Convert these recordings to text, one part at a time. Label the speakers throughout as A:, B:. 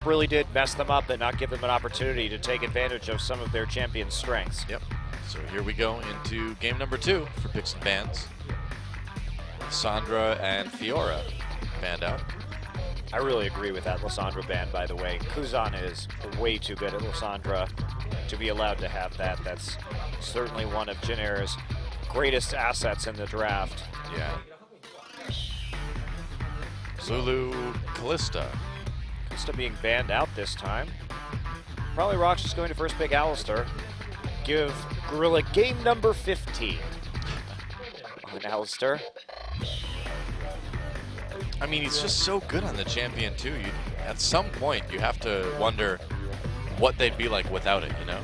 A: really did mess them up and not give them an opportunity to take advantage of some of their champion's strengths.
B: Yep. So here we go into game number 2 for picks and bans. Sandra and Fiora banned out.
A: I really agree with that Lysandra ban, by the way. Kuzan is way too good at Lysandra to be allowed to have that. That's certainly one of Jin Air's greatest assets in the draft.
B: Yeah. Zulu Callista.
A: Callista being banned out this time. Probably ROX is going to first pick Alistar. Give Gorilla game number 15 on Alistar.
B: I mean, he's just so good on the champion too. At some point, you have to wonder what they'd be like without it, you know?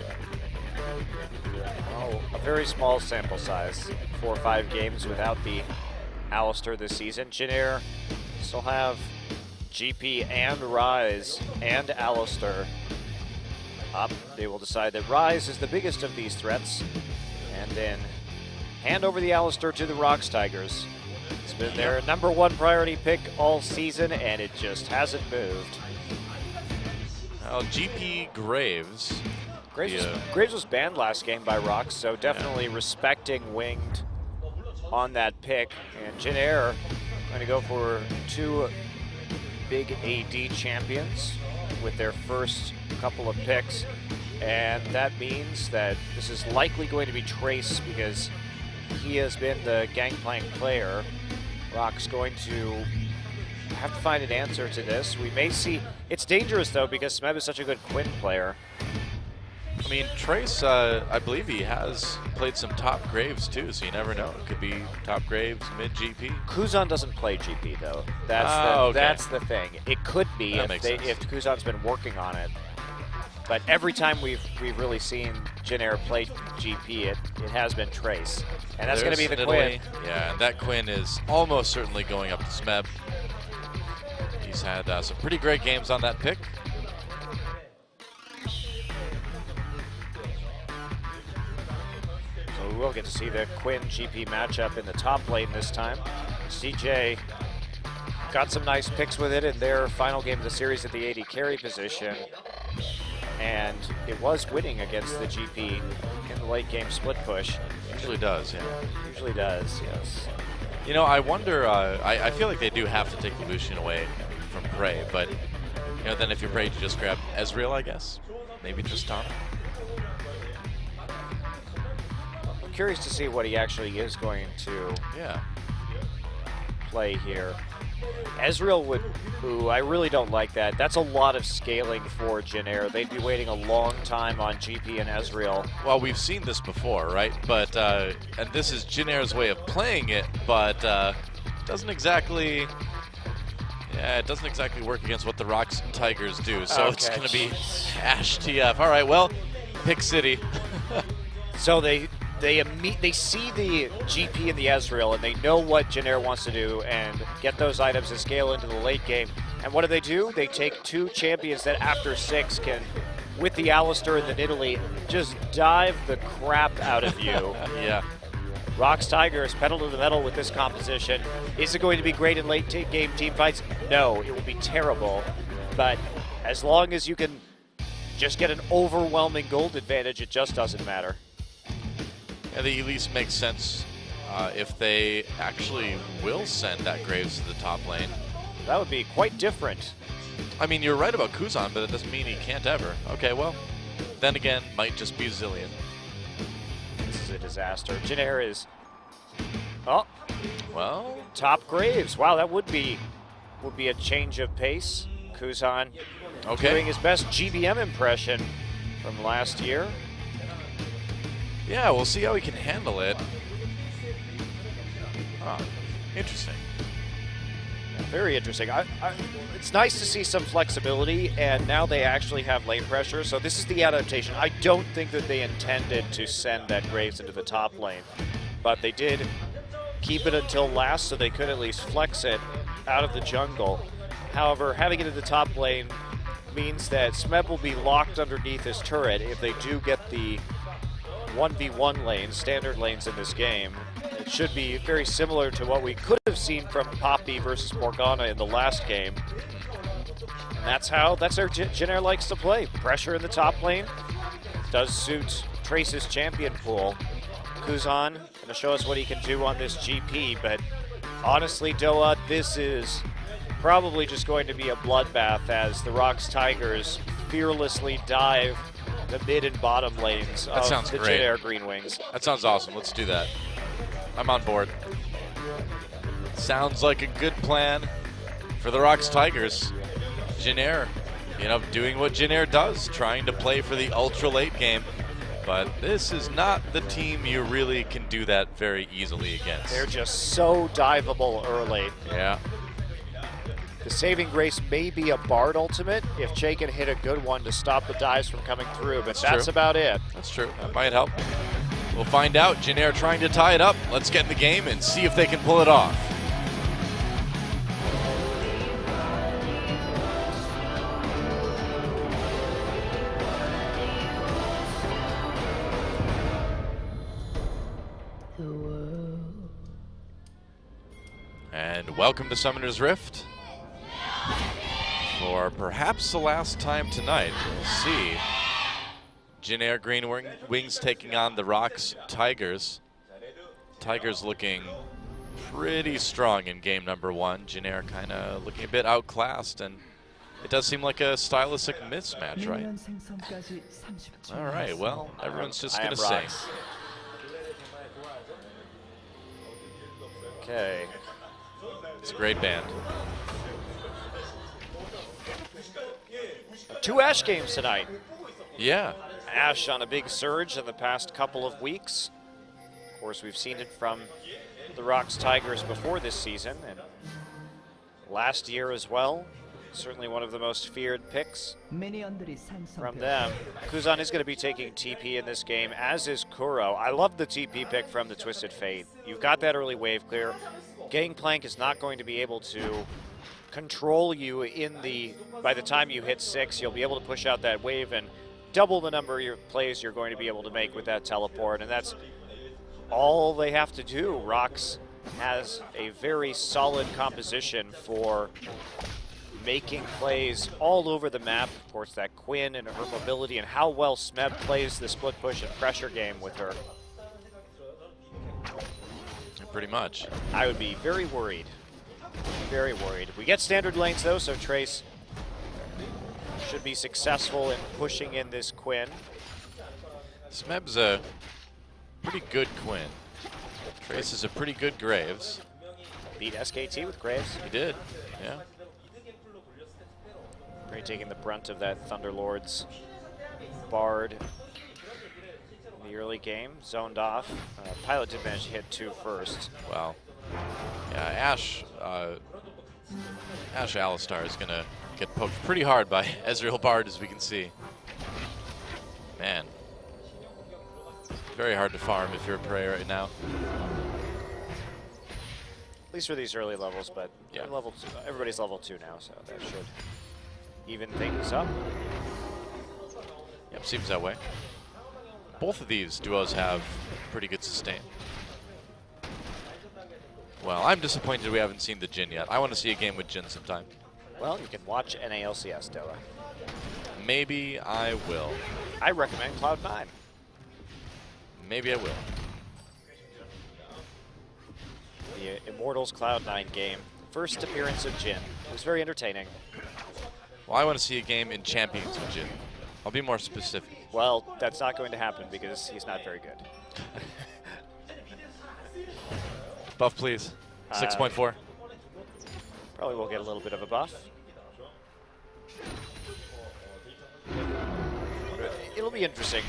A: Oh, a very small sample size. 4 or 5 games without the Alistar this season. Jin Air still have GP and Rise and Alistar up. They will decide that Rise is the biggest of these threats and then hand over the Alistar to the ROX Tigers. It's been their #1 priority pick all season and it just hasn't moved.
B: Well, GP Graves.
A: Graves was banned last game by ROX, so definitely respecting Winged on that pick. And Jin Air going to go for 2 big AD champions with their first couple of picks. And that means that this is likely going to be Trace because he has been the Gangplank player. ROX going to have to find an answer to this. We may see, it's dangerous though because Smeb is such a good Quinn player.
B: I mean, Trace, I believe he has played some top Graves too, so you never know. It could be top Graves, mid GP.
A: Kuzan doesn't play GP though. That's the thing. It could be if Kuzan's been working on it. But every time we've really seen Jin Air play GP, it has been Trace. And that's going to be the Quinn.
B: Yeah, and that Quinn is almost certainly going up to Smeb. He's had some pretty great games on that pick.
A: So we will get to see the Quinn GP matchup in the top lane this time. CJ got some nice picks with it in their final game of the series at the AD carry position. And it was winning against the GP in the late game split push.
B: Usually does, yeah.
A: Usually does, yes.
B: You know, I wonder, I feel like they do have to take the Lucian away from Prey, but you know, then if you're Prey, you just grab Ezreal, I guess. Maybe Tristana.
A: I'm curious to see what he actually is going to play here. Ezreal would, I really don't like that. That's a lot of scaling for Jin Air. They'd be waiting a long time on GP and Ezreal.
B: Well, we've seen this before, right? But, and this is Jin Air's way of playing it, but doesn't exactly, it doesn't exactly work against what the ROX Tigers do. So it's going to be Ash TF. All right, well, pick City.
A: So they see the GP and the Ezreal, and they know what Jin Air wants to do and get those items and scale into the late game. And what do? They take 2 champions that after 6 can, with the Alistar and the Nidalee, just dive the crap out of you.
B: Yeah.
A: ROX Tigers pedal to the metal with this composition. Is it going to be great in late game team fights? No, it will be terrible. But as long as you can just get an overwhelming gold advantage, it just doesn't matter.
B: Yeah, the Elise makes sense if they actually will send that Graves to the top lane.
A: That would be quite different.
B: I mean, you're right about Kuzan, but it doesn't mean he can't ever. Okay, well, then again, might just be Zillion.
A: This is a disaster. Jin Air is, oh,
B: well,
A: top Graves. Wow, that would be a change of pace. Kuzan doing his best GBM impression from last year.
B: Yeah, we'll see how he can handle it. Interesting.
A: Very interesting. It's nice to see some flexibility, and now they actually have lane pressure, so this is the adaptation. I don't think that they intended to send that Graves into the top lane, but they did keep it until last so they could at least flex it out of the jungle. However, having it in the top lane means that Smeb will be locked underneath his turret if they do get the 1v1 lanes, standard lanes in this game. It should be very similar to what we could have seen from Poppy versus Morgana in the last game. And that's how Jin Air likes to play. Pressure in the top lane. Does suit Trace's champion pool. Kuzan gonna show us what he can do on this GP, but honestly, Doa, this is probably just going to be a bloodbath as the ROX Tigers fearlessly dive the mid and bottom lanes of the Jin Air Greenwings.
B: That sounds awesome. Let's do that. I'm on board. Sounds like a good plan for the ROX Tigers. Jin Air, doing what Jin Air does, trying to play for the ultra late game. But this is not the team you really can do that very easily against.
A: They're just so diveable early.
B: Yeah.
A: The saving grace may be a Bard ultimate if Jay can hit a good one to stop the dives from coming through, but that's about it.
B: That's true. That might help. We'll find out. Jin Air trying to tie it up. Let's get in the game and see if they can pull it off. And welcome to Summoner's Rift. For perhaps the last time tonight, we'll see. Jin Air Greenwings taking on the ROX Tigers. Tigers looking pretty strong in game number one. Jin Air kind of looking a bit outclassed, and it does seem like a stylistic mismatch, right? All right, well, everyone's just going to sing.
A: Okay.
B: It's a great band.
A: 2 Ash games tonight.
B: Yeah.
A: Ash on a big surge in the past couple of weeks. Of course, we've seen it from the ROX Tigers before this season and last year as well. Certainly one of the most feared picks from them. Kuzan is going to be taking TP in this game, as is Kuro. I love the TP pick from the Twisted Fate. You've got that early wave clear. Gangplank is not going to be able to control you by the time you hit 6. You'll be able to push out that wave and double the number of plays you're going to be able to make with that teleport, and that's all they have to do. ROX has a very solid composition for making plays all over the map. Of course, that Quinn and her mobility and how well Smeb plays the split push and pressure game with her.
B: Pretty much.
A: I would be very worried. Very worried. We get standard lanes though, so Trace should be successful in pushing in this Quinn.
B: Smeb's a pretty good Quinn. Trace is a pretty good Graves.
A: Beat SKT with Graves.
B: He did, yeah.
A: Pretty taking the brunt of that Thunderlord's Bard in the early game. Zoned off. Pilot did manage to hit 2 first.
B: Wow. Yeah, Ash Alistar is going to get poked pretty hard by Ezreal Bard, as we can see. Man. Very hard to farm if you're a Prey right now.
A: At least for these early levels, but
B: yeah.
A: Everybody's level 2 now, so that should even things up.
B: Yep, seems that way. Both of these duos have pretty good sustain. Well, I'm disappointed we haven't seen the Jin yet. I want to see a game with Jin sometime.
A: Well, you can watch NALCS, Doa.
B: Maybe I will.
A: I recommend Cloud9.
B: Maybe I will.
A: The Immortals Cloud9 game. First appearance of Jin. It was very entertaining.
B: Well, I want to see a game in Champions with Jin. I'll be more specific.
A: Well, that's not going to happen because he's not very good.
B: Buff, please. 6.4.
A: Probably will get a little bit of a buff. It'll be interesting.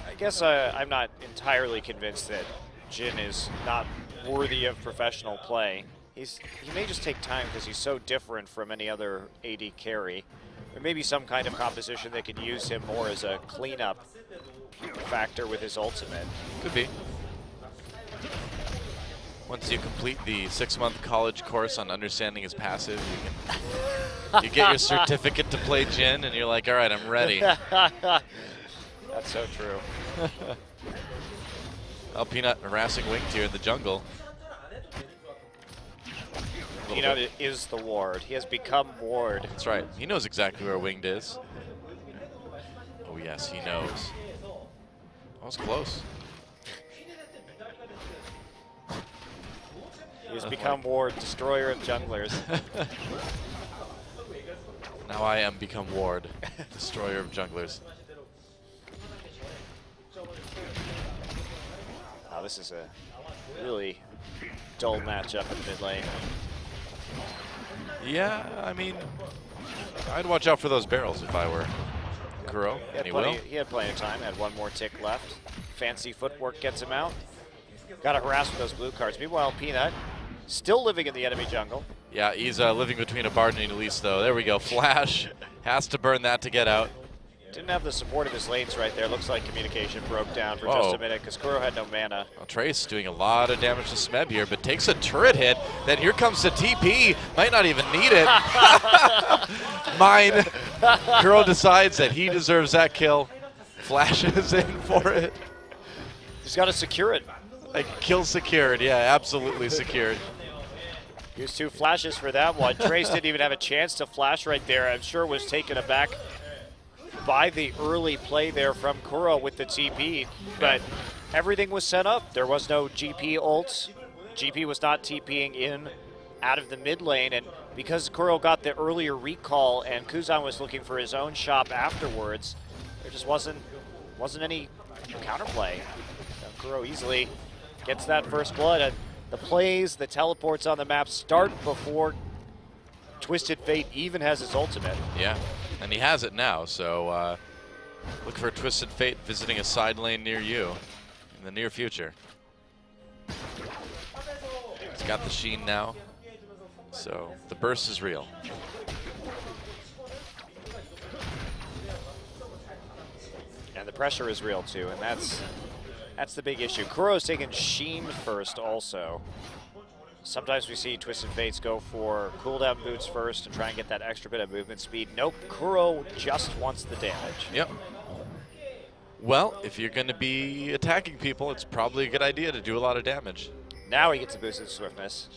A: I guess I'm not entirely convinced that Jin is not worthy of professional play. He may just take time because he's so different from any other AD carry. There may be some kind of composition that could use him more as a cleanup factor with his ultimate.
B: Could be. Once you complete the 6-month college course on understanding his passive, you get your certificate to play Jin, and you're like, all right, I'm ready.
A: That's so true.
B: Peanut harassing Winged here in the jungle.
A: Peanut is the ward. He has become ward.
B: That's right. He knows exactly where Winged is. Oh, yes, he knows. That was close.
A: He has become ward, destroyer of junglers.
B: Now I am become ward, destroyer of junglers.
A: Oh, this is a really dull matchup in the mid lane.
B: Yeah, I mean, I'd watch out for those barrels if I were Kuro, and he will.
A: He had plenty of time, had one more tick left. Fancy footwork gets him out. Got to harass with those blue cards. Meanwhile, Peanut still living in the enemy jungle.
B: Yeah, he's living between a Bard and an Elise, though. There we go. Flash has to burn that to get out.
A: Didn't have the support of his lanes right there. Looks like communication broke down for just a minute because Kuro had no mana.
B: Well, Trace doing a lot of damage to Smeb here, but takes a turret hit. Then here comes the TP. Might not even need it. Mine. Kuro decides that he deserves that kill. Flashes in for it.
A: He's got to secure it.
B: Like, kill secured. Yeah, absolutely secured.
A: Here's 2 flashes for that one. Trace didn't even have a chance to flash right there. I'm sure was taken aback by the early play there from Kuro with the TP, but everything was set up. There was no GP ult. GP was not TPing in out of the mid lane, and because Kuro got the earlier recall and Kuzan was looking for his own shop afterwards, there just wasn't any counterplay. So Kuro easily gets that first blood. And the plays, the teleports on the map start before Twisted Fate even has his ultimate.
B: Yeah, and he has it now, so look for Twisted Fate visiting a side lane near you in the near future. He's got the sheen now, so the burst is real.
A: And the pressure is real too, and that's the big issue. Kuro's taken sheen first also. Sometimes we see Twisted Fates go for cooldown boots first and try and get that extra bit of movement speed. Nope, Kuro just wants the damage.
B: Yep. Well, if you're going to be attacking people, it's probably a good idea to do a lot of damage.
A: Now he gets a boost in swiftness.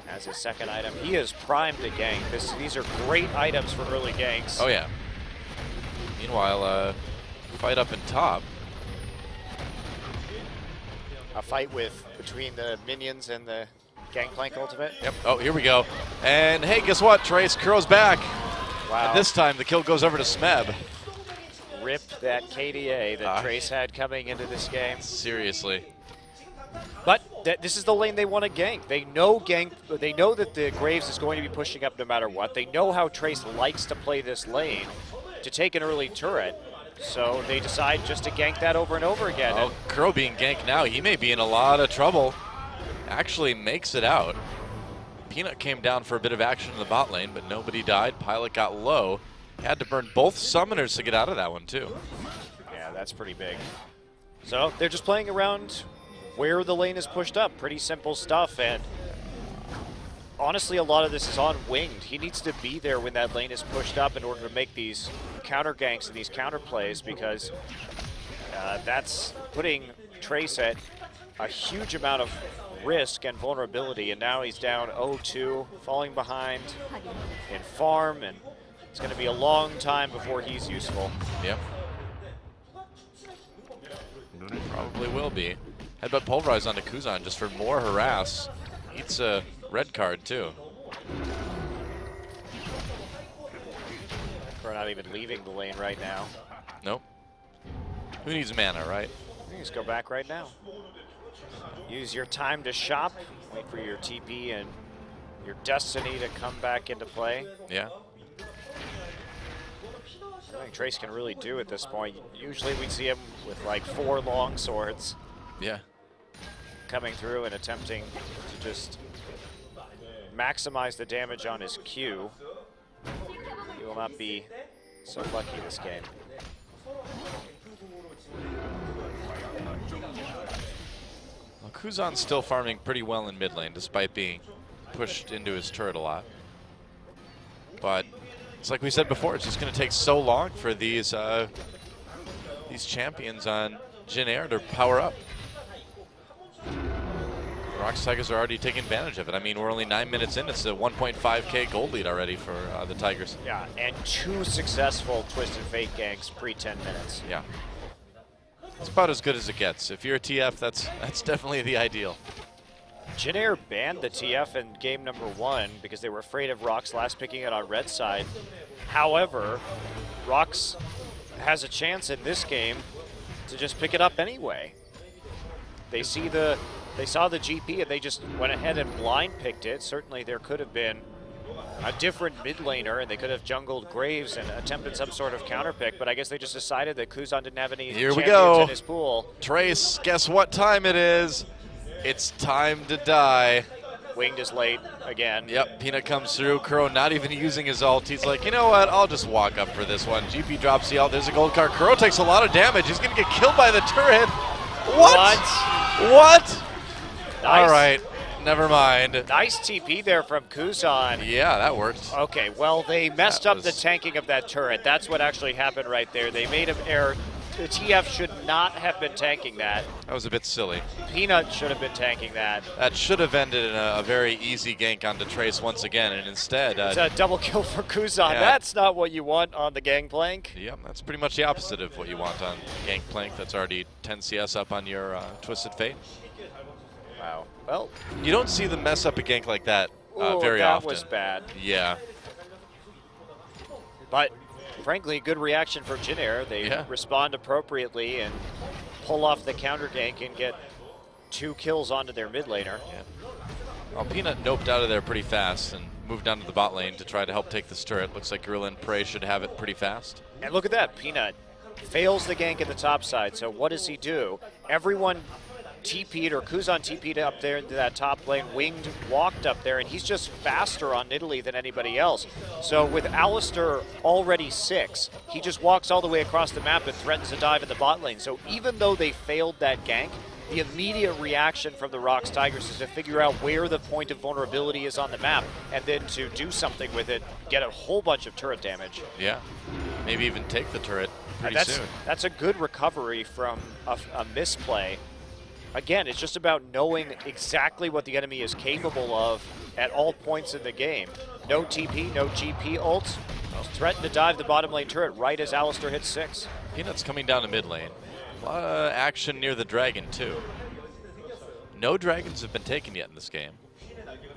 A: As his second item, he is primed to gank. These are great items for early ganks.
B: Oh yeah. Meanwhile, fight up in top.
A: A fight between the minions and the Gangplank ultimate.
B: Yep. Oh, here we go. And hey, guess what, Trace? Kuro's back.
A: Wow.
B: And this time the kill goes over to Smeb.
A: Rip that KDA that Trace had coming into this game.
B: Seriously.
A: But this is the lane they want to gank. They know that the Graves is going to be pushing up no matter what. They know how Trace likes to play this lane to take an early turret. So they decide just to gank that over and over again.
B: Oh, Kuro being ganked now. He may be in a lot of trouble. Actually makes it out. Peanut came down for a bit of action in the bot lane, but nobody died. Pilot got low. Had to burn both summoners to get out of that one, too.
A: Yeah, that's pretty big. So they're just playing around where the lane is pushed up. Pretty simple stuff. And honestly, a lot of this is on Winged. He needs to be there when that lane is pushed up in order to make these counter ganks and these counter plays, because that's putting Trace at a huge amount of risk and vulnerability. And now he's down 0-2, falling behind in farm, and it's going to be a long time before he's useful.
B: Yep. Probably will be. Headbutt Pulverize onto Kuzan just for more harass. Eats a red card too.
A: We're not even leaving the lane right now.
B: Nope. Who needs mana, right?
A: You just go back right now. Use your time to shop. Wait for your TP and your destiny to come back into play.
B: Yeah.
A: I think Trace can really do at this point. Usually we see him with like 4 long swords.
B: Yeah.
A: Coming through and attempting to just maximize the damage on his Q. He will not be so lucky this game.
B: Well, Kuzan's still farming pretty well in mid lane, despite being pushed into his turret a lot. But it's like we said before, it's just going to take so long for these champions on Jin Air to power up. ROX Tigers are already taking advantage of it. I mean, we're only 9 minutes in. It's a 1.5K gold lead already for the Tigers.
A: Yeah, and 2 successful Twisted Fate ganks pre-10 minutes.
B: Yeah. It's about as good as it gets. If you're a TF, that's definitely the ideal.
A: Jin banned the TF in game number 1 because they were afraid of ROX last picking it on red side. However, ROX has a chance in this game to just pick it up anyway. They saw the GP and they just went ahead and blind picked it. Certainly there could have been a different mid laner and they could have jungled Graves and attempted some sort of counter pick, but I guess they just decided that Kuzan didn't have any champions in his pool.
B: Trace, guess what time it is? It's time to die.
A: Winged is late again.
B: Yep, Peanut comes through. Kuro not even using his ult. He's like, you know what? I'll just walk up for this one. GP drops the ult. There's a gold card. Kuro takes a lot of damage. He's going to get killed by the turret. What? Nice. All right, never mind.
A: Nice TP there from Kuzan.
B: Yeah, that worked.
A: Okay, well, they messed up the tanking of that turret. That's what actually happened right there. They made him error. The TF should not have been tanking that.
B: That was a bit silly.
A: Peanut should have been tanking that.
B: That should have ended in a very easy gank onto Trace once again, and instead...
A: it's a double kill for Kuzan.
B: Yeah.
A: That's not what you want on the Gangplank.
B: Yeah, that's pretty much the opposite of what you want on Gangplank. That's already 10 CS up on your Twisted Fate.
A: Wow. Well,
B: you don't see them mess up a gank like that very often.
A: That was bad.
B: Yeah.
A: But frankly, good reaction from Jin. They respond appropriately and pull off the counter gank and get 2 kills onto their mid laner.
B: Yeah. Well, Peanut noped out of there pretty fast and moved down to the bot lane to try to help take this turret. Looks like Gorilla and Prey should have it pretty fast.
A: And look at that, Peanut fails the gank at the top side. So what does he do? Everyone TP'd, or Kuzan TP'd up there into that top lane. Winged walked up there, and he's just faster on Italy than anybody else. So with Alistair already 6, he just walks all the way across the map and threatens a dive in the bot lane. So even though they failed that gank, the immediate reaction from the ROX Tigers is to figure out where the point of vulnerability is on the map, and then to do something with it, get a whole bunch of turret damage.
B: Yeah, maybe even take the turret pretty soon.
A: That's a good recovery from a misplay. Again, it's just about knowing exactly what the enemy is capable of at all points in the game. No TP, no GP ult. Threaten to dive the bottom lane turret right as Alistair hits 6.
B: Peanut's coming down to mid lane. A lot of action near the dragon, too. No dragons have been taken yet in this game.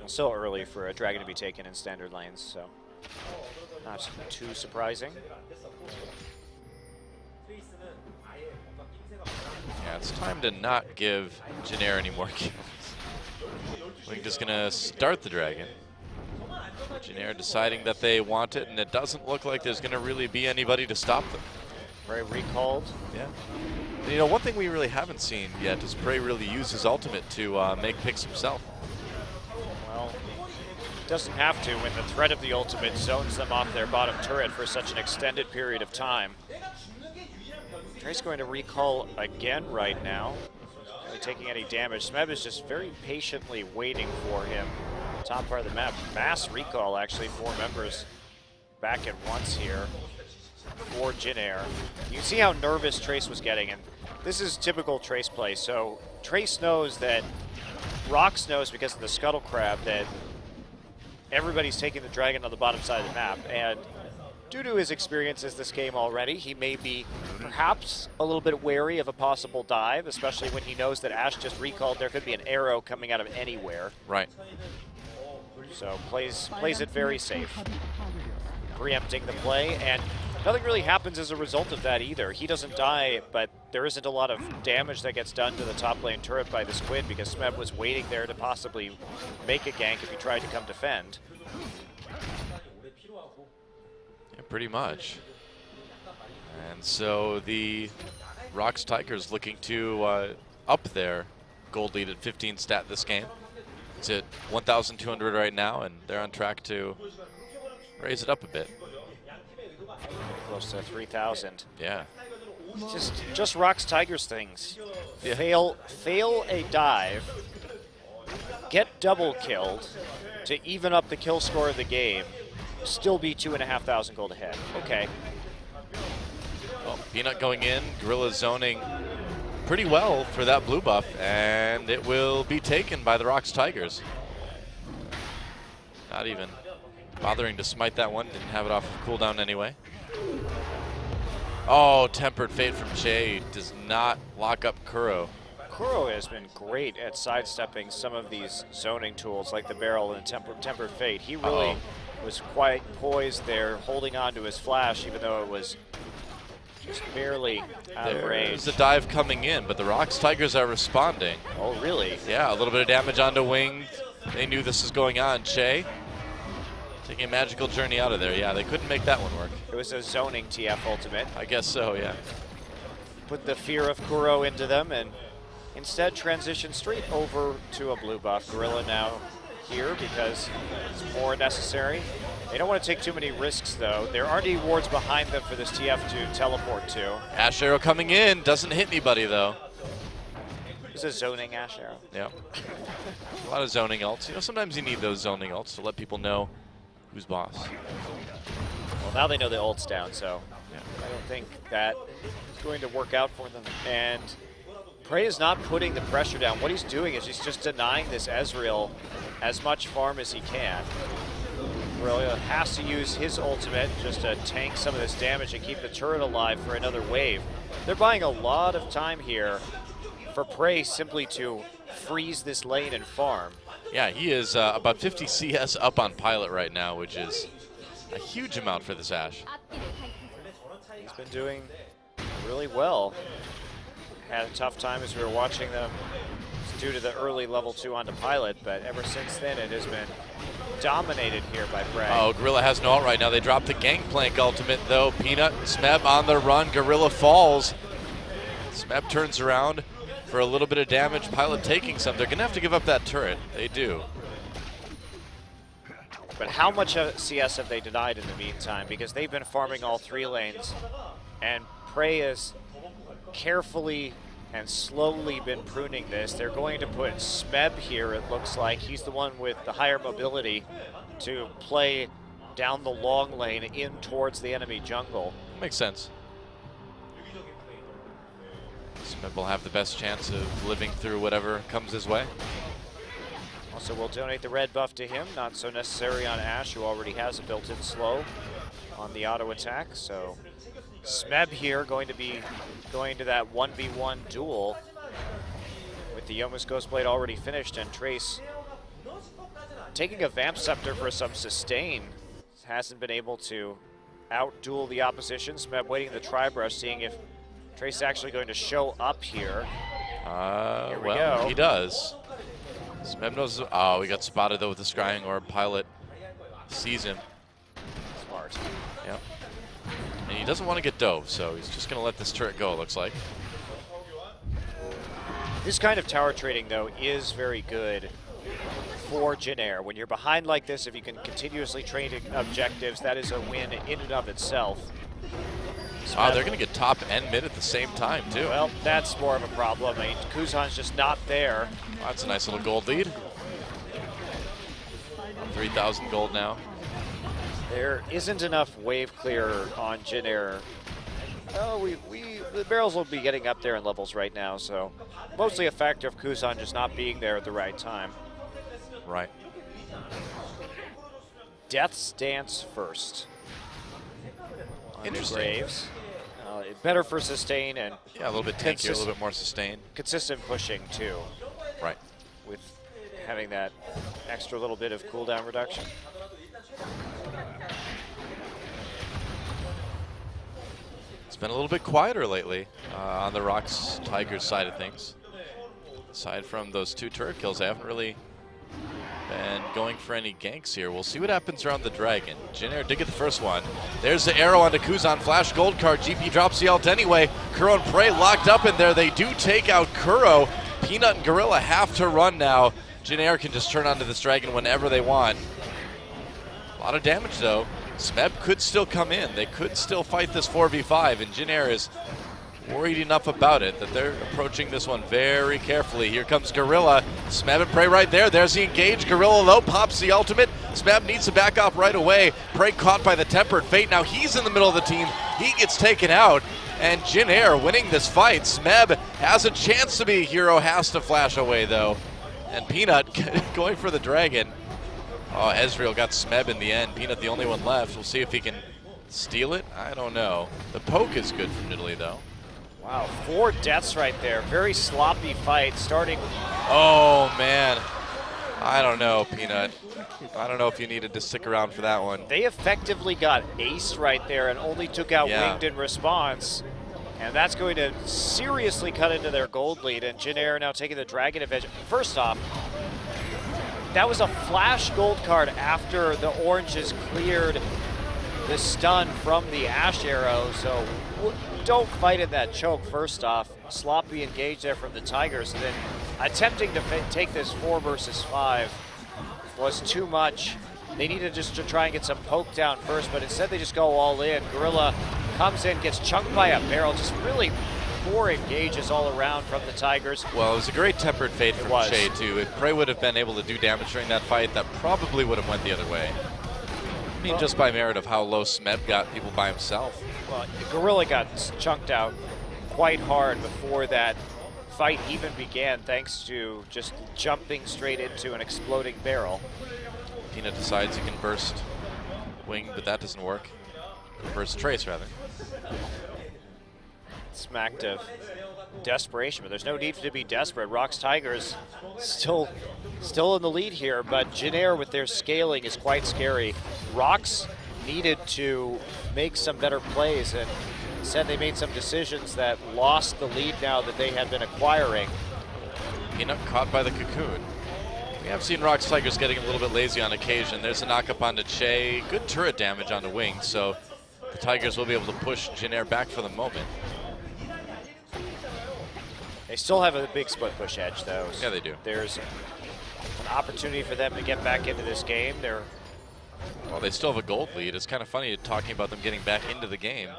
A: So early for a dragon to be taken in standard lanes, so not too surprising.
B: Yeah, it's time to not give Jin any more kills. We're just gonna start the dragon. Jin deciding that they want it, and it doesn't look like there's gonna really be anybody to stop them.
A: Prey recalled.
B: Yeah. And, you know, one thing we really haven't seen yet is Prey really use his ultimate to make picks himself.
A: Well, doesn't have to when the threat of the ultimate zones them off their bottom turret for such an extended period of time. Trey's going to recall again right now. Not really taking any damage. Smeb is just very patiently waiting for him. Top part of the map. Mass recall, actually. 4 members back at once here for Jin. You see how nervous Trace was getting, and this is typical Trace play. So Trace knows that, ROX knows because of the Scuttle Crab that everybody's taking the dragon on the bottom side of the map, and due to his experiences this game already, he may be perhaps a little bit wary of a possible dive, especially when he knows that Ashe just recalled there could be an arrow coming out of anywhere.
B: Right.
A: So plays it very safe, preempting the play, and nothing really happens as a result of that either. He doesn't die, but there isn't a lot of damage that gets done to the top lane turret by the Squid because Smeb was waiting there to possibly make a gank if he tried to come defend.
B: Pretty much. And so the ROX Tigers looking to up their gold lead at 15 stat this game. It's at 1,200 right now, and they're on track to raise it up a bit.
A: Close to 3,000.
B: Yeah.
A: Just ROX Tigers things.
B: Yeah.
A: Fail a dive, get double killed to even up the kill score of the game, still be 2,500 gold ahead. Okay.
B: Well, Peanut going in, Gorilla zoning pretty well for that blue buff, and it will be taken by the ROX Tigers. Not even bothering to smite that one, didn't have it off of cooldown anyway. Oh, Tempered Fate from Jay does not lock up Kuro.
A: Kuro has been great at sidestepping some of these zoning tools like the barrel and Tempered Fate. He really was quite poised there, holding on to his flash, even though it was just barely out of range.
B: There's the dive coming in, but the ROX Tigers are responding.
A: Oh, really?
B: Yeah, a little bit of damage onto Winged. They knew this was going on. Che taking a magical journey out of there. Yeah, they couldn't make that one work.
A: It was a zoning TF ultimate.
B: I guess so, yeah.
A: Put the fear of Kuro into them and instead transition straight over to a blue buff. Gorilla now here because it's more necessary. They don't want to take too many risks though. There aren't any wards behind them for this TF to teleport to.
B: Ash Arrow coming in, doesn't hit anybody though.
A: It's a zoning Ash Arrow.
B: Yeah. A lot of zoning ults. You know, sometimes you need those zoning ults to let people know who's boss.
A: Well, now they know the ult's down, so yeah. I don't think that is going to work out for them. And Prey is not putting the pressure down. What he's doing is he's just denying this Ezreal as much farm as he can. Gorilla has to use his ultimate just to tank some of this damage and keep the turret alive for another wave. They're buying a lot of time here for Prey simply to freeze this lane and farm.
B: Yeah, he is about 50 CS up on Pilot right now, which is a huge amount for this Ashe.
A: He's been doing really well. Had a tough time as we were watching them due to the early level 2 onto Pilot, but ever since then it has been dominated here by Prey.
B: Oh, Gorilla has no ult right now. They dropped the Gangplank ultimate though. Peanut, Smeb on the run. Gorilla falls. Smeb turns around for a little bit of damage. Pilot taking some. They're gonna have to give up that turret. They do.
A: But how much CS have they denied in the meantime? Because they've been farming all 3 lanes, and Prey is carefully and slowly been pruning this. They're going to put Smeb here, it looks like. He's the one with the higher mobility to play down the long lane in towards the enemy jungle.
B: Makes sense. Smeb will have the best chance of living through whatever comes his way.
A: Also, we'll donate the red buff to him. Not so necessary on Ashe, who already has a built-in slow on the auto attack. So Smeb here going to be going to that 1v1 duel with the Yomu's Ghostblade already finished, and Trace taking a Vamp Scepter for some sustain. Hasn't been able to out-duel the opposition. Smeb waiting the Tri-Brush, seeing if Trace is actually going to show up here. Here we go.
B: He does. Smeb knows. Oh, we got spotted though with the Scrying Orb. Pilot sees him.
A: Smart.
B: Yep. And he doesn't want to get dove, so he's just going to let this turret go, it looks like.
A: This kind of tower trading, though, is very good for Jin. When you're behind like this, if you can continuously trade objectives, that is a win in and of itself.
B: Wow, they're going to get top and mid at the same time, too.
A: Well, that's more of a problem. I mean, Kuzan's just not there.
B: Well, that's a nice little gold lead. 3,000 gold now.
A: There isn't enough wave clear on Jin. Oh, the barrels will be getting up there in levels right now, so mostly a factor of Kuzan just not being there at the right time.
B: Right.
A: Death's Dance first.
B: Interesting.
A: Graves. Better for sustain and
B: yeah, a little bit tankier, a little bit more sustained.
A: Consistent pushing too.
B: Right.
A: With having that extra little bit of cooldown reduction.
B: It's been a little bit quieter lately on the ROX Tigers side of things. Aside from those 2 turret kills, I haven't really been going for any ganks here. We'll see what happens around the Dragon. Jin did get the first one. There's the arrow onto Kuzan. Flash gold card. GP drops the ult anyway. Kuro and Prey locked up in there. They do take out Kuro. Peanut and Gorilla have to run now. Jin can just turn onto this Dragon whenever they want. A lot of damage though. Smeb could still come in. They could still fight this 4v5, and Jin is worried enough about it that they're approaching this one very carefully. Here comes Gorilla. Smeb and Prey right there. There's the engage. Gorilla low, pops the ultimate. Smeb needs to back off right away. Prey caught by the Tempered Fate. Now he's in the middle of the team. He gets taken out. And Jin Air winning this fight. Smeb has a chance to be a hero, has to flash away though. And Peanut going for the dragon. Oh, Ezreal got Smeb in the end. Peanut the only one left. We'll see if he can steal it. I don't know. The poke is good from Italy though.
A: Wow, 4 deaths right there. Very sloppy fight starting.
B: Oh man. I don't know, Peanut. I don't know if you needed to stick around for that one.
A: They effectively got aced right there and only took out Winged in response. And that's going to seriously cut into their gold lead. And Jin Air now taking the dragon advantage. First off, that was a flash gold card after the oranges cleared the stun from the Ash arrow. So don't fight in that choke first off. Sloppy engage there from the Tigers. And then attempting to take this 4 versus 5 was too much. They needed just to try and get some poke down first, but instead they just go all in. Gorilla comes in, gets chunked by a barrel. Just really poor engages all around from the Tigers.
B: Well, it was a great Tempered Fate from Shay too. If Prey would have been able to do damage during that fight, that probably would have went the other way. I mean, just by merit of how low Smeb got people by himself.
A: Well, Gorilla got chunked out quite hard before that fight even began, thanks to just jumping straight into an exploding barrel.
B: Peanut decides he can burst Wing, but that doesn't work. Burst Trace, rather.
A: Smacked of desperation, but there's no need to be desperate. ROX Tigers still in the lead here, but Jin Air with their scaling is quite scary. ROX needed to make some better plays, and instead they made some decisions that lost the lead now that they had been acquiring.
B: Peanut caught by the cocoon. We have seen ROX Tigers getting a little bit lazy on occasion. There's a knock-up onto Che. Good turret damage on the Wing, so the Tigers will be able to push Jin Air back for the moment.
A: They still have a big split push edge, though. So
B: yeah, they do.
A: There's an opportunity for them to get back into this game.
B: Well, they still have a gold lead. It's kind of funny talking about them getting back into the game.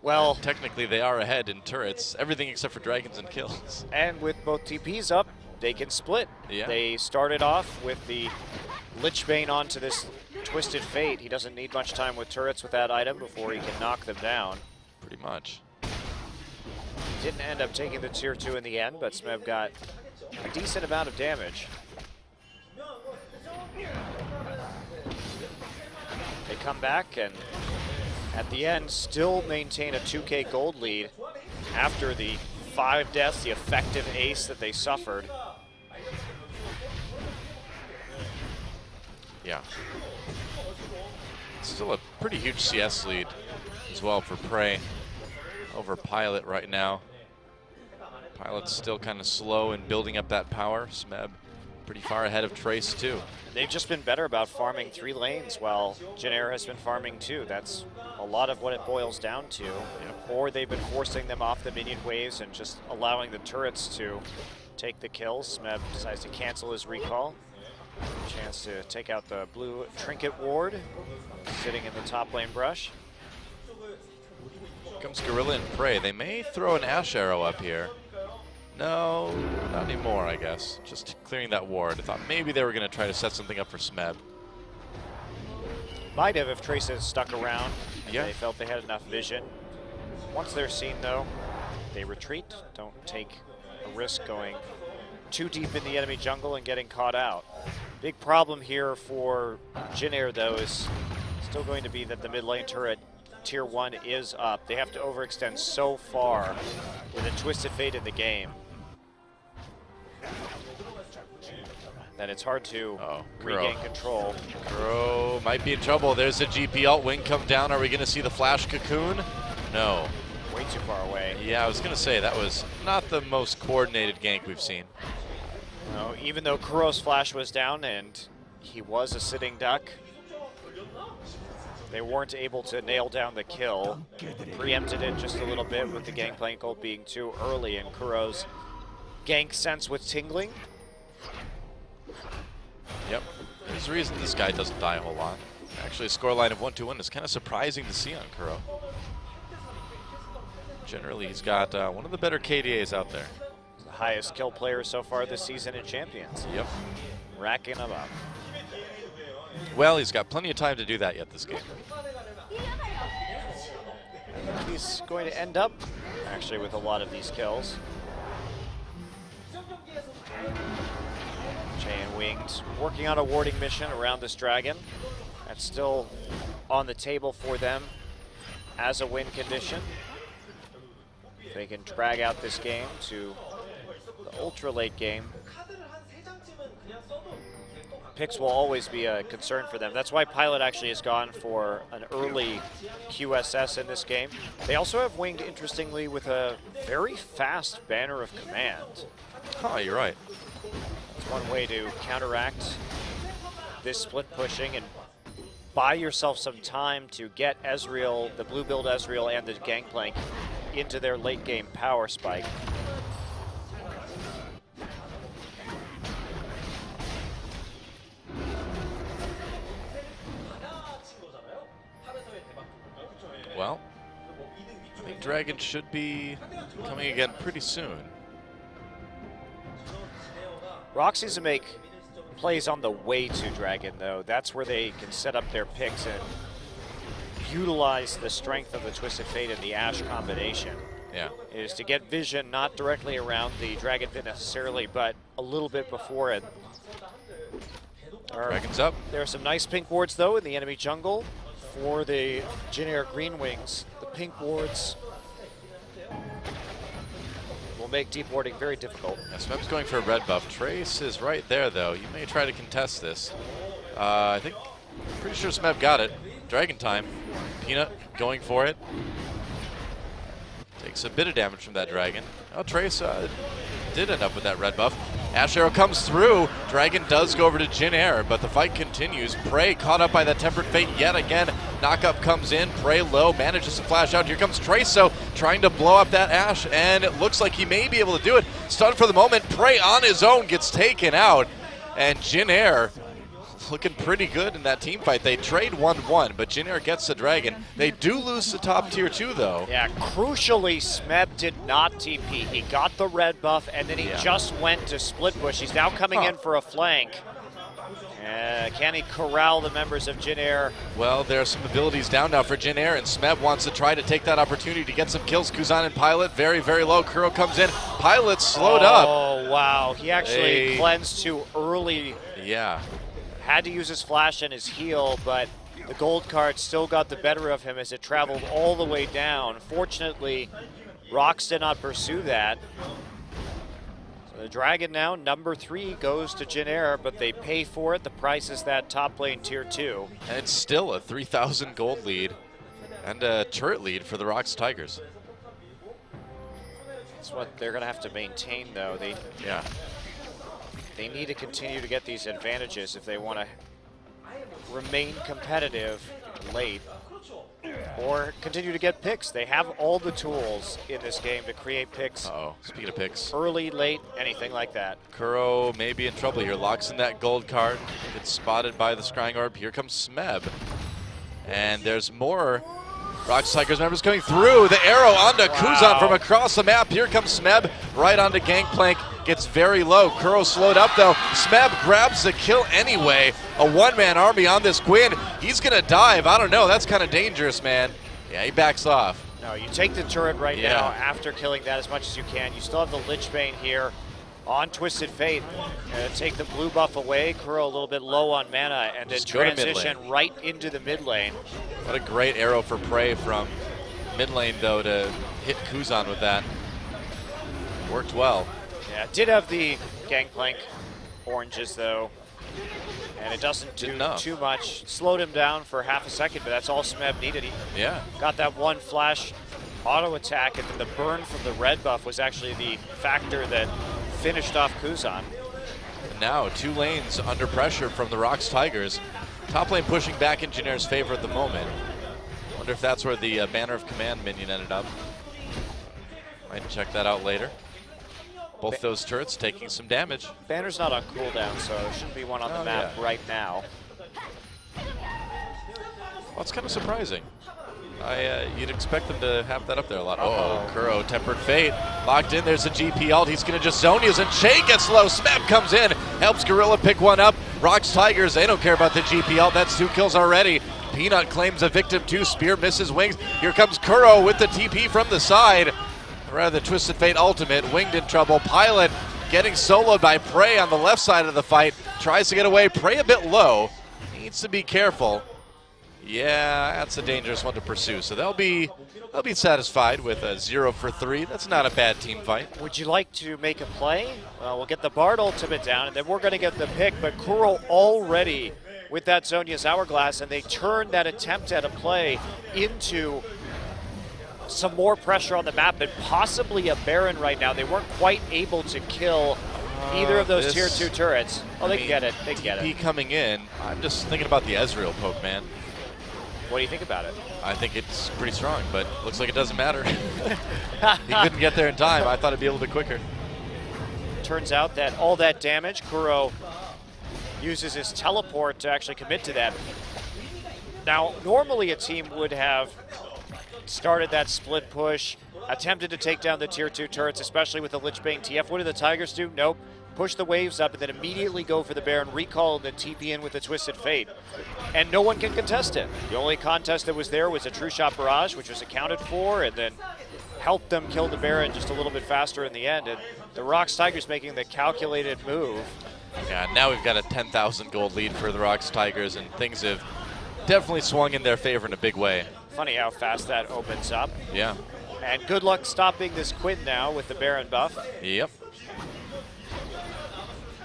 A: Well,
B: and technically they are ahead in turrets, everything except for dragons and kills.
A: And with both TPs up, they can split.
B: Yeah.
A: They started off with the Lichbane onto this Twisted Fate. He doesn't need much time with turrets with that item before he can knock them down.
B: Pretty much.
A: Didn't end up taking the tier 2 in the end, but Smeb got a decent amount of damage. They come back and at the end still maintain a 2K gold lead after the 5 deaths, the effective ace that they suffered.
B: Yeah. Still a pretty huge CS lead as well for Prey over Pilot right now. Pilot's still kind of slow in building up that power. Smeb pretty far ahead of Trace too.
A: They've just been better about farming 3 lanes while Jin Air has been farming 2. That's a lot of what it boils down to. Or they've been forcing them off the minion waves and just allowing the turrets to take the kills. Smeb decides to cancel his recall. Chance to take out the blue trinket ward sitting in the top lane brush.
B: Here comes Gorilla and Prey. They may throw an Ash arrow up here. No, not anymore, I guess. Just clearing that ward. I thought maybe they were going to try to set something up for Smeb.
A: Might have if Trace had stuck around.
B: Yeah.
A: They felt they had enough vision. Once they're seen, though, they retreat. Don't take a risk going too deep in the enemy jungle and getting caught out. Big problem here for Jin Air, though, is still going to be that the mid lane turret tier 1 is up. They have to overextend so far with a Twisted Fate in the game that it's hard to regain control.
B: Kuro might be in trouble. There's a GP alt. Wing come down. Are we going to see the flash cocoon? No.
A: Way too far away.
B: Yeah, I was going to say that was not the most coordinated gank we've seen.
A: No, even though Kuro's flash was down and he was a sitting duck, they weren't able to nail down the kill. Preempted it just a little bit with the Gangplank ult being too early, and Kuro's gank sense with tingling.
B: Yep. There's a reason this guy doesn't die a whole lot. Actually, a scoreline of 1-2-1 is kind of surprising to see on Kuro. Generally, he's got one of the better KDAs out there.
A: The highest kill player so far this season in Champions.
B: Yep.
A: Racking them up.
B: Well, he's got plenty of time to do that yet this game.
A: He's going to end up actually with a lot of these kills. Jay and Winged working on a warding mission around this dragon. That's still on the table for them as a win condition. They can drag out this game to the ultra late game. Picks will always be a concern for them. That's why Pilot actually has gone for an early QSS in this game. They also have Winged, interestingly, with a very fast banner of command.
B: Oh, you're right.
A: That's one way to counteract this split pushing and buy yourself some time to get Ezreal, the blue build Ezreal and the Gangplank into their late game power spike.
B: Well, I think Dragon should be coming again pretty soon.
A: ROX needs to make plays on the way to Dragon, though. That's where they can set up their picks and utilize the strength of the Twisted Fate and the Ashe combination.
B: Yeah.
A: Is to get vision not directly around the Dragon Pit necessarily, but a little bit before it.
B: Dragon's up.
A: There are some nice pink wards, though, in the enemy jungle for the Jin Greenwings. The pink wards will make deep warding very difficult.
B: Yeah, Smeb's going for a red buff. Trace is right there, though. You may try to contest this. I think, pretty sure Smeb got it. Dragon time. Peanut going for it. Takes a bit of damage from that dragon. Oh, Trace did end up with that red buff. Ashe Arrow comes through. Dragon does go over to Jin Air, but the fight continues. Prey caught up by that Tempered Fate yet again. Knockup comes in. Prey low, manages to flash out. Here comes Traceso trying to blow up that Ashe, and it looks like he may be able to do it. Stunned for the moment. Prey on his own gets taken out, and Jin Air looking pretty good in that team fight. They trade 1-1, but Jin Air gets the dragon. They do lose to top tier 2, though.
A: Yeah, crucially, Smeb did not TP. He got the red buff, and then he just went to split push. He's now coming in for a flank. Can he corral the members of Jin Air?
B: Well, there are some abilities down now for Jin Air, and Smeb wants to try to take that opportunity to get some kills. Kuzan and Pilot very, very low. Kuro comes in. Pilot slowed up.
A: Oh, wow. He actually cleansed too early.
B: Yeah.
A: Had to use his flash and his heal, but the gold card still got the better of him as it traveled all the way down. Fortunately, ROX did not pursue that. So the Dragon now, number 3, goes to Jin Air, but they pay for it. The price is that top lane tier 2.
B: And it's still a 3,000 gold lead and a turret lead for the ROX Tigers.
A: That's what they're going to have to maintain, though. They need to continue to get these advantages if they want to remain competitive late or continue to get picks. They have all the tools in this game to create picks.
B: Speaking of picks.
A: Early, late, anything like that.
B: Kuro may be in trouble here. Locks in that gold card. Gets spotted by the Scrying Orb. Here comes Smeb. And there's more ROX Tigers members coming through. The arrow onto Kuzan from across the map. Here comes Smeb right onto Gangplank. Gets very low. Kuro slowed up though. Smeb grabs the kill anyway. A one-man army on this Gwyn. He's gonna dive. I don't know. That's kind of dangerous, man. Yeah, he backs off.
A: No, you take the turret right now after killing that as much as you can. You still have the Lich Bane here on Twisted Fate. Take the blue buff away. Kuro a little bit low on mana and then transition right into the mid lane.
B: What a great arrow for Prey from mid lane though to hit Kuzan with that. Worked well.
A: Yeah, did have the Gangplank oranges though, and it doesn't do too much. Slowed him down for half a second, but that's all Smeb needed. He got that one flash auto attack, and then the burn from the red buff was actually the factor that finished off Kuzan.
B: Now 2 lanes under pressure from the ROX Tigers. Top lane pushing back in Jin Air's favor at the moment. Wonder if that's where the Banner of Command minion ended up. Might check that out later. Both those turrets taking some damage.
A: Banner's not on cooldown, so there shouldn't be one on the map right now.
B: Well, it's kind of surprising. You'd expect them to have that up there a lot. Oh, Kuro, Tempered Fate, locked in. There's a GP ult. He's going to just zone use, and Shay gets low. Smeb comes in, helps Gorilla pick one up. ROX Tigers, they don't care about the GP ult. That's 2 kills already. Peanut claims a victim too. Spear misses Wings. Here comes Kuro with the TP from the side. Rather, the Twisted Fate ultimate. Winged in trouble. Pilot getting soloed by Prey on the left side of the fight. Tries to get away. Prey a bit low. Needs to be careful. Yeah, that's a dangerous one to pursue. So they'll be satisfied with a 0 for 3. That's not a bad team fight.
A: Would you like to make a play? We'll get the Bard ultimate down, and then we're going to get the pick. But Kuro already with that Zhonya's Hourglass, and they turn that attempt at a play into some more pressure on the map and possibly a Baron right now. They weren't quite able to kill either of those tier 2 turrets. Oh, they can get it. They can get it.
B: TP coming in. I'm just thinking about the Ezreal poke, man.
A: What do you think about it?
B: I think it's pretty strong, but looks like it doesn't matter. He couldn't get there in time. I thought it'd be a little bit quicker.
A: Turns out that all that damage, Kuro uses his teleport to actually commit to that. Now, normally a team would have started that split push, attempted to take down the tier 2 turrets, especially with the Lich Bane TF. What do the Tigers do? Nope. Push the waves up and then immediately go for the Baron, recall, and then TP in with the Twisted Fate. And no one can contest it. The only contest that was there was a True Shot Barrage, which was accounted for, and then helped them kill the Baron just a little bit faster in the end. And the ROX Tigers making the calculated move.
B: Yeah, now we've got a 10,000 gold lead for the ROX Tigers, and things have definitely swung in their favor in a big way.
A: Funny how fast that opens up.
B: Yeah.
A: And good luck stopping this Quinn now with the Baron buff.
B: Yep.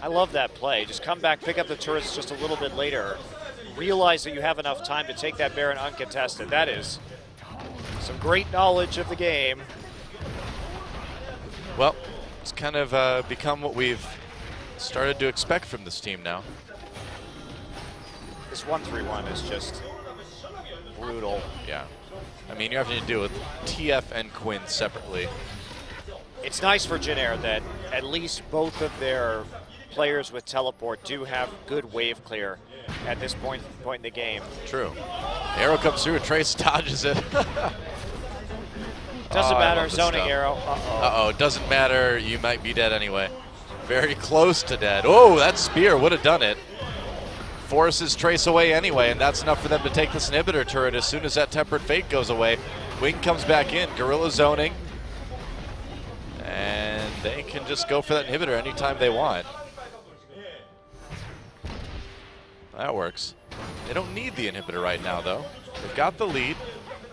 A: I love that play. Just come back, pick up the turrets just a little bit later. Realize that you have enough time to take that Baron uncontested. That is some great knowledge of the game.
B: Well, it's kind of become what we've started to expect from this team now.
A: This 1-3-1 is just brutal.
B: Yeah. I mean, you're having to deal with TF and Quinn separately.
A: It's nice for Jin that at least both of their players with teleport do have good wave clear at this point in the game.
B: True. Arrow comes through, Trace dodges it.
A: Doesn't matter, zoning arrow.
B: Uh-oh, doesn't matter, you might be dead anyway. Very close to dead. Oh, that spear would have done it. Forces Trace away anyway, and that's enough for them to take this inhibitor turret as soon as that Tempered Fate goes away. Wing comes back in, Gorilla zoning. And they can just go for that inhibitor anytime they want. That works. They don't need the inhibitor right now, though. They've got the lead.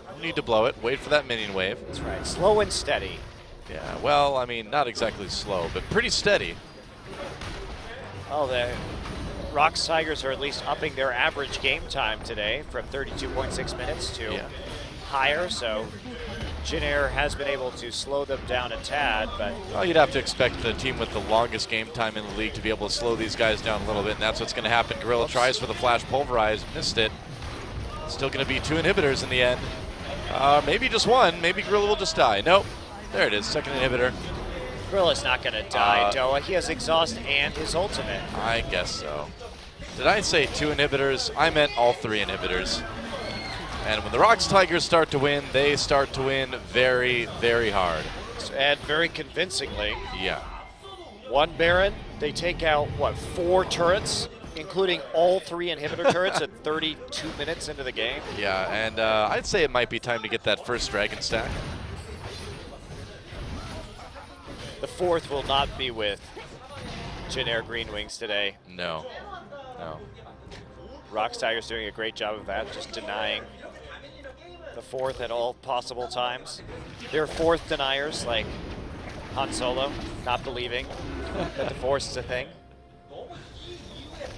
B: Don't need to blow it. Wait for that minion wave.
A: That's right. Slow and steady.
B: Yeah, well, I mean, not exactly slow, but pretty steady.
A: Oh, the ROX Tigers are at least upping their average game time today from 32.6 minutes to higher, so Jin has been able to slow them down a tad, but...
B: Well, you'd have to expect the team with the longest game time in the league to be able to slow these guys down a little bit, and that's what's going to happen. Gorilla tries for the Flash Pulverize, missed it. Still going to be 2 inhibitors in the end. Maybe just one. Maybe Gorilla will just die. Nope. There it is, second inhibitor.
A: Gorilla's not going to die, Doa. He has exhaust and his ultimate.
B: I guess so. Did I say 2 inhibitors? I meant all 3 inhibitors. And when the ROX Tigers start to win, they start to win very, very hard.
A: And very convincingly.
B: Yeah.
A: One Baron, they take out, what, 4 turrets, including all 3 inhibitor turrets at 32 minutes into the game.
B: Yeah, and I'd say it might be time to get that first Dragon stack.
A: The 4th will not be with Jin Greenwings today.
B: No. No.
A: ROX Tigers doing a great job of that, just denying the 4th at all possible times. They're 4th deniers, like Han Solo, not believing that the Force is a thing.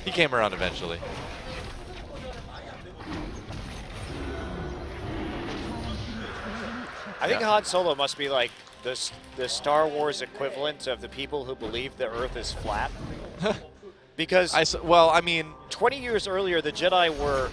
B: He came around eventually.
A: I think Han Solo must be like the Star Wars equivalent of the people who believe the Earth is flat. Because,
B: well, I mean,
A: 20 years earlier, the Jedi were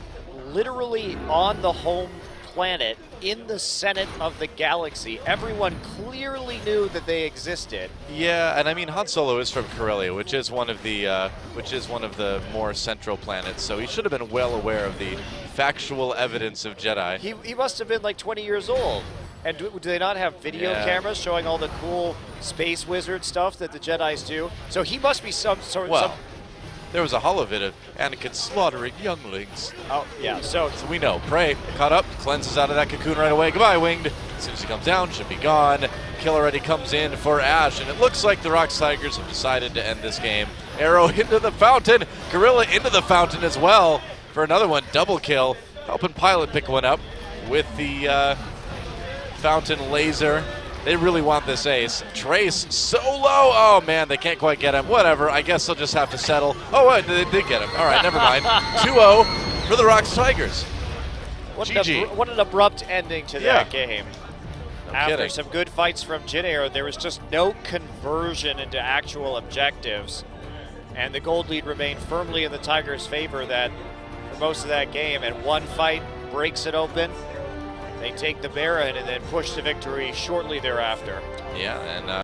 A: literally on the home planet in the Senate of the galaxy. Everyone clearly knew that they existed.
B: Yeah, and I mean Han Solo is from Corellia, which is one of the more central planets. So he should have been well aware of the factual evidence of Jedi.
A: He must have been like 20 years old. And do they not have video cameras showing all the cool space wizard stuff that the Jedis do? So he must be some sort of.
B: There was a holovid of Anakin slaughtering younglings.
A: Oh, yeah. So
B: we know. Prey caught up, cleanses out of that cocoon right away. Goodbye, Winged. As soon as he comes down, should be gone. Kill already comes in for Ash, and it looks like the ROX Tigers have decided to end this game. Arrow into the fountain. Gorilla into the fountain as well for another one. Double kill. Helping Pilot pick one up with the fountain laser. They really want this ace. Trace so low. Oh, man, they can't quite get him. Whatever. I guess they'll just have to settle. Oh, wait, they did get him. All right, never mind. 2-0 for the ROX Tigers. GG.
A: What an abrupt ending to that game.
B: No
A: After
B: kidding.
A: some good fights from Jin Air, there was just no conversion into actual objectives. And the gold lead remained firmly in the Tigers' favor that for most of that game. And one fight breaks it open. They take the Baron and then push to victory shortly thereafter.
B: Yeah, and